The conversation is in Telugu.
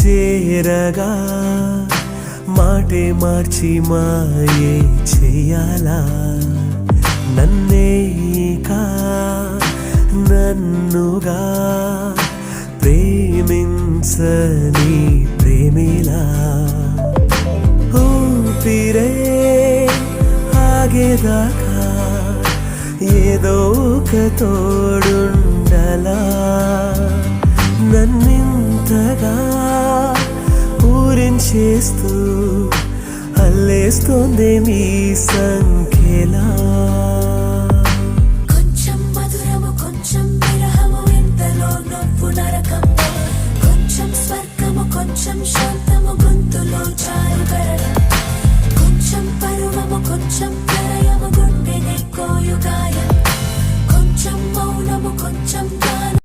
చేరగా మాటే మార్చి మాయే చెయ్యాలా నన్నేకా నన్నుగా ప్రేమించని ప్రేమిలా ఊపిరే ఆగేదాకా ఏదో ఒక తోడుండలా నన్నింతగా ఊరించేస్తూ అల్లేస్తోందే మీ సంఖ్యలా